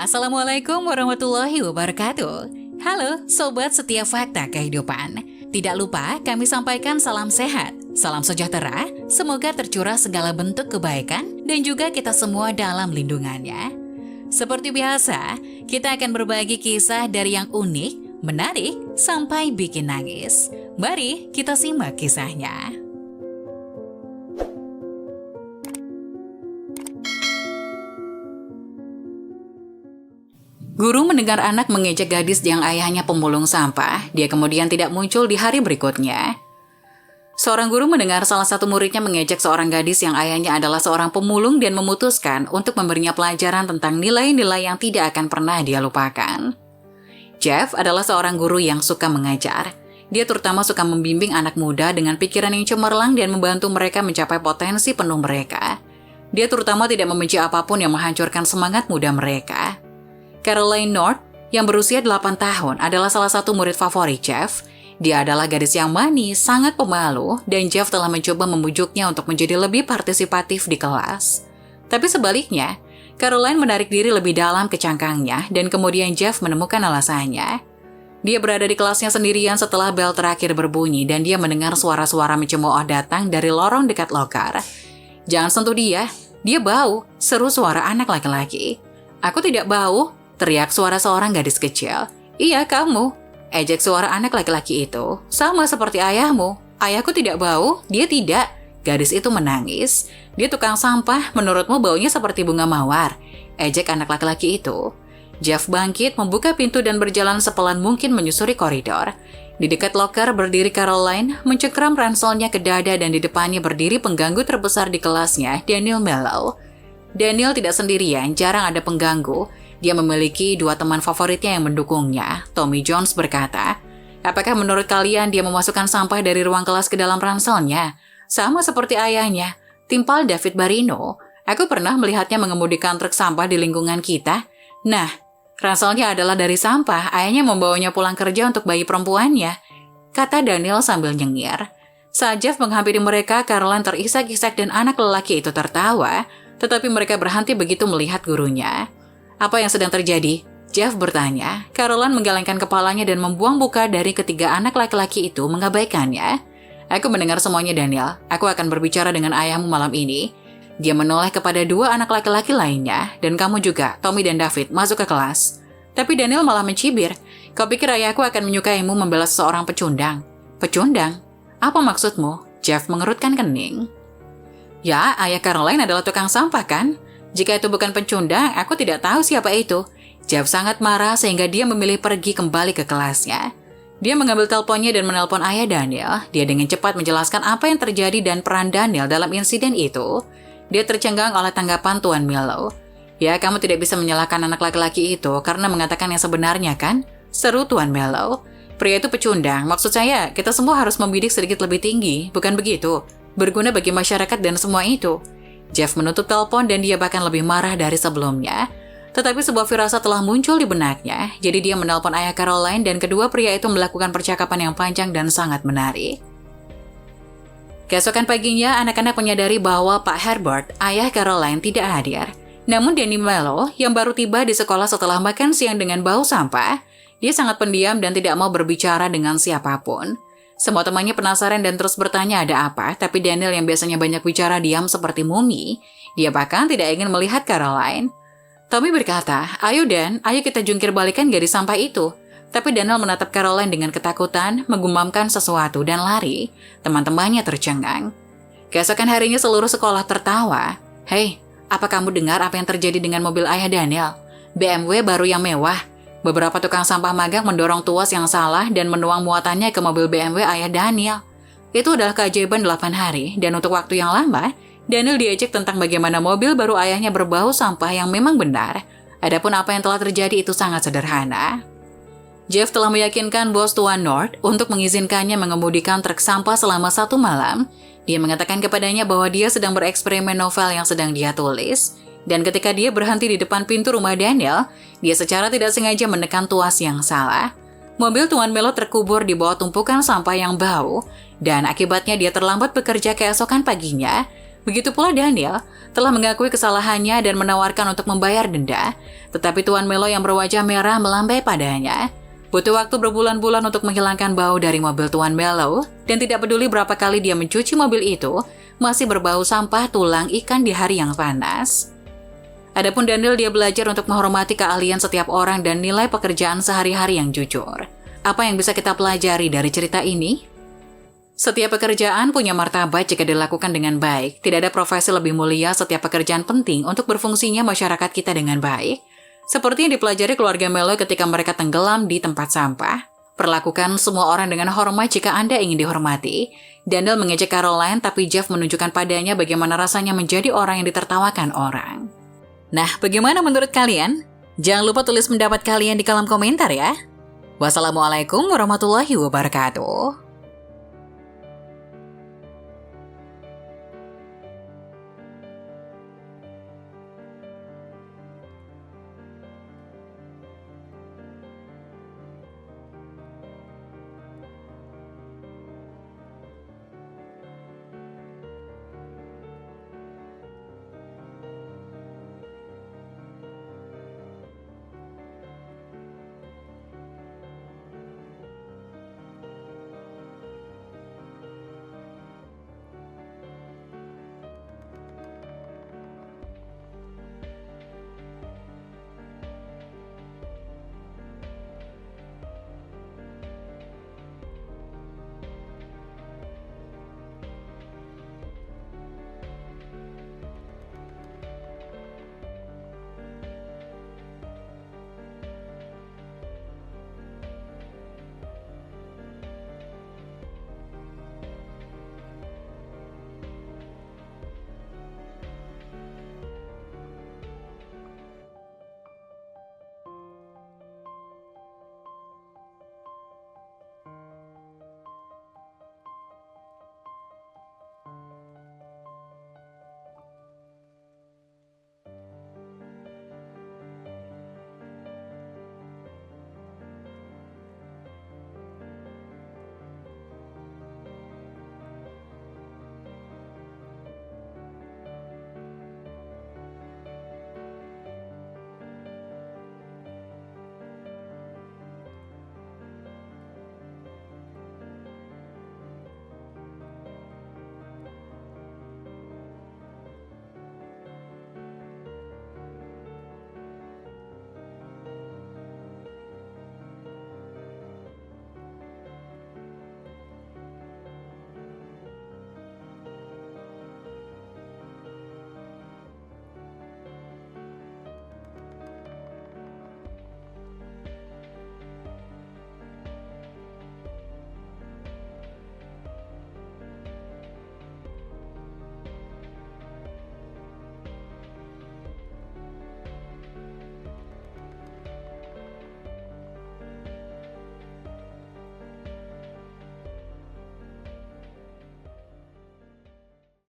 Assalamualaikum warahmatullahi wabarakatuh. Halo Sobat Setiap Fakta Kehidupan. Tidak lupa kami sampaikan salam sehat, salam sejahtera, semoga tercurah segala bentuk kebaikan dan juga kita semua dalam lindungannya. Seperti biasa, kita akan berbagi kisah dari yang unik, menarik, sampai bikin nangis. Mari kita simak kisahnya. Guru mendengar anak mengejek gadis yang ayahnya pemulung sampah. Dia kemudian tidak muncul di hari berikutnya. Seorang guru mendengar salah satu muridnya mengejek seorang gadis yang ayahnya adalah seorang pemulung dan memutuskan untuk memberinya pelajaran tentang nilai-nilai yang tidak akan pernah dia lupakan. Jeff adalah seorang guru yang suka mengajar. Dia terutama suka membimbing anak muda dengan pikiran yang cemerlang dan membantu mereka mencapai potensi penuh mereka. Dia terutama tidak membenci apapun yang menghancurkan semangat muda mereka. Caroline North, yang berusia 8 tahun, adalah salah satu murid favorit Jeff. Dia adalah gadis yang manis, sangat pemalu, dan Jeff telah mencoba membujuknya untuk menjadi lebih partisipatif di kelas. Tapi sebaliknya, Caroline menarik diri lebih dalam ke cangkangnya, dan kemudian Jeff menemukan alasannya. Dia berada di kelasnya sendirian setelah bel terakhir berbunyi, dan dia mendengar suara-suara mencemooh datang dari lorong dekat loker. "Jangan sentuh dia bau," seru suara anak laki-laki. "Aku tidak bau," teriak suara seorang gadis kecil. "Iya, kamu," ejek suara anak laki-laki itu. "Sama seperti ayahmu. Ayahku tidak bau, dia tidak." Gadis itu menangis. "Dia tukang sampah, menurutmu baunya seperti bunga mawar," ejek anak laki-laki itu. Jeff bangkit, membuka pintu dan berjalan sepelan mungkin menyusuri koridor. Di dekat loker berdiri Caroline, mencengkram ranselnya ke dada dan di depannya berdiri pengganggu terbesar di kelasnya, Daniel Mellow. Daniel tidak sendirian, jarang ada pengganggu. Dia memiliki 2 teman favoritnya yang mendukungnya. Tommy Jones berkata, "Apakah menurut kalian dia memasukkan sampah dari ruang kelas ke dalam ranselnya? Sama seperti ayahnya, timpal David Barino. Aku pernah melihatnya mengemudikan truk sampah di lingkungan kita. Nah, ranselnya adalah dari sampah. Ayahnya membawanya pulang kerja untuk bayi perempuannya," kata Daniel sambil nyengir. Saat Jeff menghampiri mereka, Caroline terisak-isak dan anak lelaki itu tertawa, tetapi mereka berhenti begitu melihat gurunya. "Apa yang sedang terjadi?" Jeff bertanya. Caroline menggelengkan kepalanya dan membuang muka dari ketiga anak laki-laki itu mengabaikannya. "Aku mendengar semuanya, Daniel. Aku akan berbicara dengan ayahmu malam ini." Dia menoleh kepada 2 anak laki-laki lainnya. "Dan kamu juga, Tommy dan David, masuk ke kelas." Tapi Daniel malah mencibir. "Kau pikir ayahku akan menyukaimu membela seseorang pecundang?" "Pecundang? Apa maksudmu?" Jeff mengerutkan kening. "Ya, ayah Caroline adalah tukang sampah kan? Jika itu bukan pecundang, aku tidak tahu siapa itu." Jeff sangat marah sehingga dia memilih pergi kembali ke kelasnya. Dia mengambil teleponnya dan menelpon ayah Daniel. Dia dengan cepat menjelaskan apa yang terjadi dan peran Daniel dalam insiden itu. Dia tercengang oleh tanggapan Tuan Mellow. "Ya, kamu tidak bisa menyalahkan anak laki-laki itu karena mengatakan yang sebenarnya kan?" seru Tuan Mellow. "Pria itu pecundang. Maksud saya, kita semua harus membidik sedikit lebih tinggi, bukan begitu? Berguna bagi masyarakat dan semua itu." Jeff menutup telepon dan dia bahkan lebih marah dari sebelumnya. Tetapi sebuah firasat telah muncul di benaknya, jadi dia menelpon ayah Caroline dan kedua pria itu melakukan percakapan yang panjang dan sangat menarik. Keesokan paginya, anak-anak menyadari bahwa Pak Herbert, ayah Caroline, tidak hadir. Namun Danny Mellow, yang baru tiba di sekolah setelah makan siang dengan bau sampah, dia sangat pendiam dan tidak mau berbicara dengan siapapun. Semua temannya penasaran dan terus bertanya ada apa, tapi Daniel yang biasanya banyak bicara diam seperti mumi. Dia bahkan tidak ingin melihat Caroline. Tommy berkata, "Ayo Dan, ayo kita jungkir balikan gadis sampah itu." Tapi Daniel menatap Caroline dengan ketakutan, menggumamkan sesuatu dan lari. Teman-temannya tercengang. Keesokan harinya seluruh sekolah tertawa. "Hei, apa kamu dengar apa yang terjadi dengan mobil ayah Daniel? BMW baru yang mewah. Beberapa tukang sampah magang mendorong tuas yang salah dan menuang muatannya ke mobil BMW ayah Daniel. Itu adalah keajaiban 8 hari, dan untuk waktu yang lama, Daniel diejek tentang bagaimana mobil baru ayahnya berbau sampah yang memang benar. Adapun apa yang telah terjadi itu sangat sederhana." Jeff telah meyakinkan bos Tuan North untuk mengizinkannya mengemudikan truk sampah selama 1 malam. Dia mengatakan kepadanya bahwa dia sedang bereksperimen novel yang sedang dia tulis. Dan ketika dia berhenti di depan pintu rumah Daniel, dia secara tidak sengaja menekan tuas yang salah. Mobil Tuan Mellow terkubur di bawah tumpukan sampah yang bau, dan akibatnya dia terlambat bekerja keesokan paginya. Begitu pula Daniel telah mengakui kesalahannya dan menawarkan untuk membayar denda, tetapi Tuan Melo yang berwajah merah melambai padanya. Butuh waktu berbulan-bulan untuk menghilangkan bau dari mobil Tuan Melo, dan tidak peduli berapa kali dia mencuci mobil itu, masih berbau sampah tulang ikan di hari yang panas. Adapun Daniel, dia belajar untuk menghormati keahlian setiap orang dan nilai pekerjaan sehari-hari yang jujur. Apa yang bisa kita pelajari dari cerita ini? Setiap pekerjaan punya martabat jika dilakukan dengan baik. Tidak ada profesi lebih mulia, setiap pekerjaan penting untuk berfungsinya masyarakat kita dengan baik. Seperti yang dipelajari keluarga Melo ketika mereka tenggelam di tempat sampah. Perlakukan semua orang dengan hormat jika Anda ingin dihormati. Daniel mengejek Caroline, tapi Jeff menunjukkan padanya bagaimana rasanya menjadi orang yang ditertawakan orang. Nah, bagaimana menurut kalian? Jangan lupa tulis pendapat kalian di kolom komentar ya. Wassalamualaikum warahmatullahi wabarakatuh.